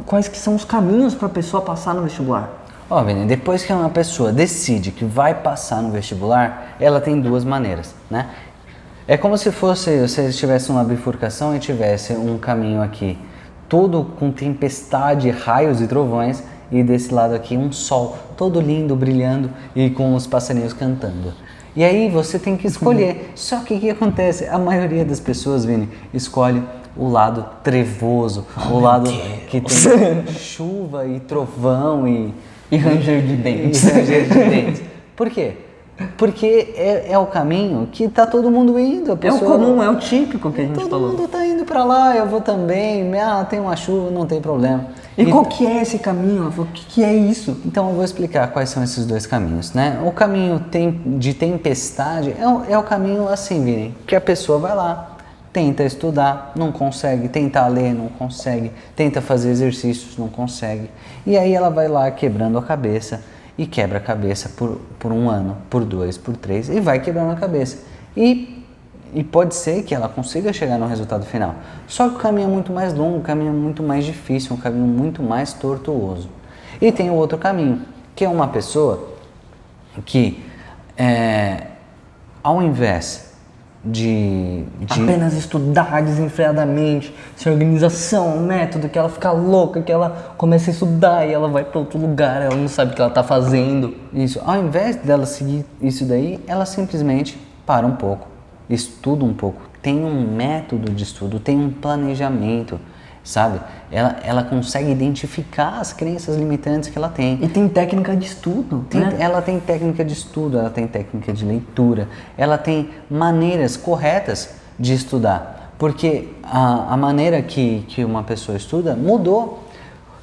quais que são os caminhos para a pessoa passar no vestibular? Ó, Vini, depois que uma pessoa decide que vai passar no vestibular, ela tem duas maneiras, né? É como se fosse, você tivesse uma bifurcação e tivesse um caminho aqui, todo com tempestade, raios e trovões, e desse lado aqui um sol, todo lindo, brilhando e com os passarinhos cantando. E aí você tem que escolher. Só que o que acontece? A maioria das pessoas, Vini, escolhe o lado trevoso, o lado que tem chuva e trovão e ranger de dentes. E ranger de dentes. Por quê? Porque é o caminho que tá todo mundo indo. É o comum, é o típico que a gente falou. Todo mundo tá indo pra lá, eu vou também. Tem uma chuva, não tem problema. E qual que é esse caminho? O que é isso? Então eu vou explicar quais são esses dois caminhos, né? O caminho de tempestade é o caminho assim, Vini, que a pessoa vai lá, tenta estudar, não consegue, tenta ler, não consegue, tenta fazer exercícios, não consegue. E aí ela vai lá quebrando a cabeça e quebra a cabeça por um ano, por 2, por 3 e vai quebrando a cabeça. E pode ser que ela consiga chegar no resultado final. Só que o caminho é muito mais longo, o caminho é muito mais difícil, um caminho muito mais tortuoso. E tem o outro caminho, que é uma pessoa que, ao invés de apenas estudar desenfreadamente, sem organização, método, que ela fica louca, que ela começa a estudar e ela vai para outro lugar, ela não sabe o que ela está fazendo. Isso, ao invés dela seguir isso daí, ela simplesmente para um pouco, estuda um pouco, tem um método de estudo, tem um planejamento, sabe? Ela consegue identificar as crenças limitantes que ela tem. E tem técnica de estudo, né? Ela tem técnica de estudo, ela tem técnica de leitura, ela tem maneiras corretas de estudar. Porque a maneira que uma pessoa estuda mudou.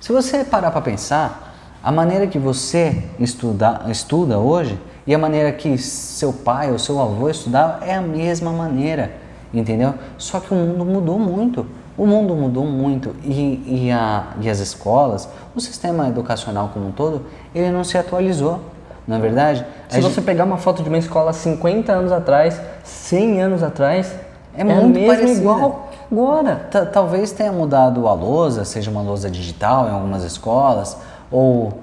Se você parar para pensar, a maneira que você estuda hoje e a maneira que seu pai ou seu avô estudava é a mesma maneira, entendeu? Só que o mundo mudou muito. O mundo mudou muito e as escolas, o sistema educacional como um todo, ele não se atualizou, não é verdade? Se você pegar uma foto de uma escola 50 anos atrás, 100 anos atrás, é muito mesmo igual agora. Talvez tenha mudado a lousa, seja uma lousa digital em algumas escolas, ou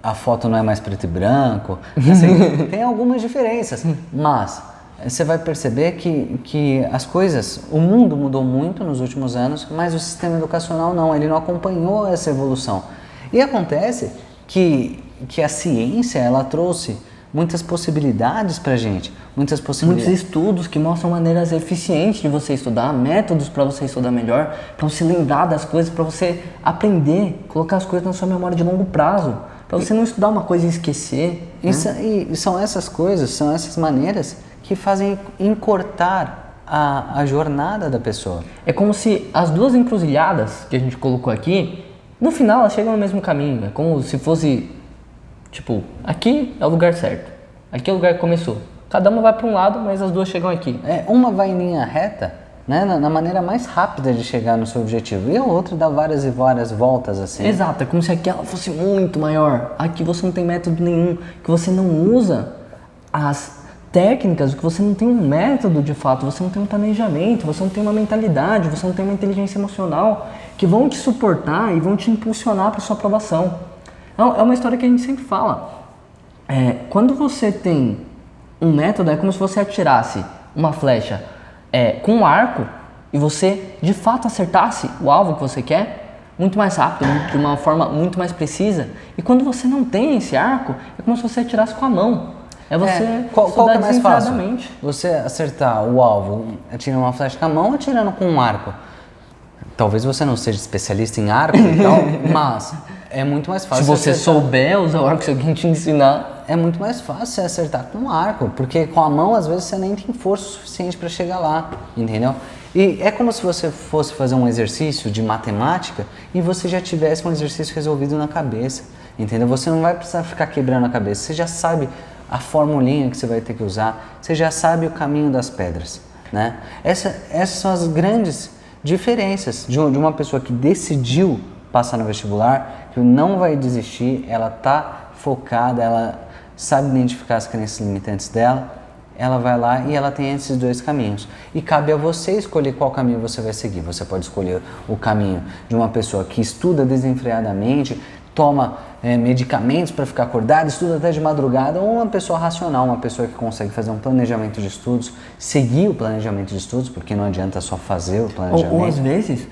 a foto não é mais preto e branco, assim, tem algumas diferenças, mas você vai perceber que as coisas, o mundo mudou muito nos últimos anos, mas o sistema educacional não, ele não acompanhou essa evolução. E acontece que a ciência, ela trouxe muitas possibilidades pra gente, muitos estudos que mostram maneiras eficientes de você estudar, métodos para você estudar melhor, para você lembrar das coisas, para você aprender, colocar as coisas na sua memória de longo prazo, para você não estudar uma coisa e esquecer. E são essas coisas, são essas maneiras que fazem encurtar a jornada da pessoa. É como se as duas encruzilhadas que a gente colocou aqui, no final elas chegam no mesmo caminho. É como se fosse, tipo, aqui é o lugar certo, aqui é o lugar que começou. Cada uma vai para um lado, mas as duas chegam aqui. Uma vai em linha reta, né, na maneira mais rápida de chegar no seu objetivo, e a outra dá várias e várias voltas assim. Exato, é como se aqui ela fosse muito maior. Aqui você não tem método nenhum, que você não usa as técnicas, que você não tem um método de fato, você não tem um planejamento, você não tem uma mentalidade, você não tem uma inteligência emocional que vão te suportar e vão te impulsionar para sua aprovação. É uma história que a gente sempre fala. Quando você tem um método, é como se você atirasse uma flecha com um arco e você de fato acertasse o alvo que você quer muito mais rápido, de uma forma muito mais precisa. E quando você não tem esse arco, é como se você atirasse com a mão. Você qual que é mais fácil? Você acertar o alvo atirando uma flecha com a mão ou atirando com um arco? Talvez você não seja especialista em arco e tal, mas é muito mais fácil. Se você souber usar o arco, se alguém te ensinar, é muito mais fácil você acertar com um arco, porque com a mão às vezes você nem tem força suficiente para chegar lá, entendeu? E é como se você fosse fazer um exercício de matemática e você já tivesse um exercício resolvido na cabeça, entendeu? Você não vai precisar ficar quebrando a cabeça, você já sabe a formulinha que você vai ter que usar, você já sabe o caminho das pedras, né? Essas são as grandes diferenças de uma pessoa que decidiu passar no vestibular, que não vai desistir, ela está focada, ela sabe identificar as crenças limitantes dela ela vai lá e ela tem esses dois caminhos. E cabe a você escolher qual caminho você vai seguir. Você pode escolher o caminho de uma pessoa que estuda desenfreadamente, toma medicamentos para ficar acordada, estuda até de madrugada, ou uma pessoa racional, uma pessoa que consegue fazer um planejamento de estudos, seguir o planejamento de estudos, porque não adianta só fazer o planejamento. Ou às vezes,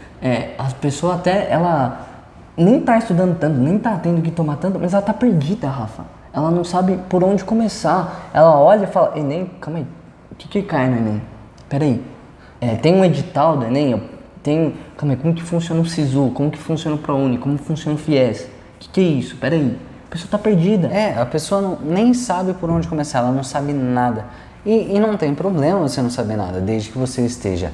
as pessoas até, ela nem tá estudando tanto, nem tá tendo que tomar tanto, mas ela tá perdida, Rafa. Ela não sabe por onde começar. Ela olha e fala, Enem, calma aí, o que cai no Enem? Peraí, tem um edital do Enem? Calma aí, como que funciona o SISU? Como que funciona o ProUni? Como que funciona o FIES? O que é isso? Peraí, a pessoa tá perdida. A pessoa nem sabe por onde começar, ela não sabe nada. E não tem problema você não saber nada, desde que você esteja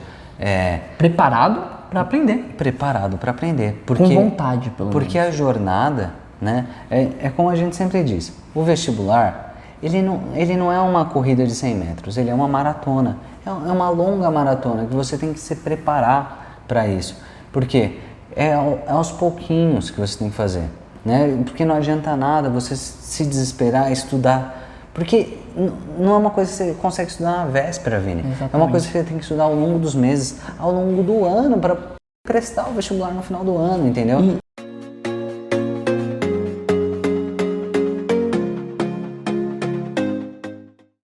preparado para aprender. Preparado para aprender. Com vontade, pelo menos. Porque a jornada, né, é como a gente sempre diz, o vestibular, ele não é uma corrida de 100 metros, ele é uma maratona. É uma longa maratona que você tem que se preparar para isso. Porque é aos pouquinhos que você tem que fazer. Né? Porque não adianta nada você se desesperar, estudar. Porque não é uma coisa que você consegue estudar na véspera, Vini. Exatamente. É uma coisa que você tem que estudar ao longo dos meses, ao longo do ano, para prestar o vestibular no final do ano, entendeu?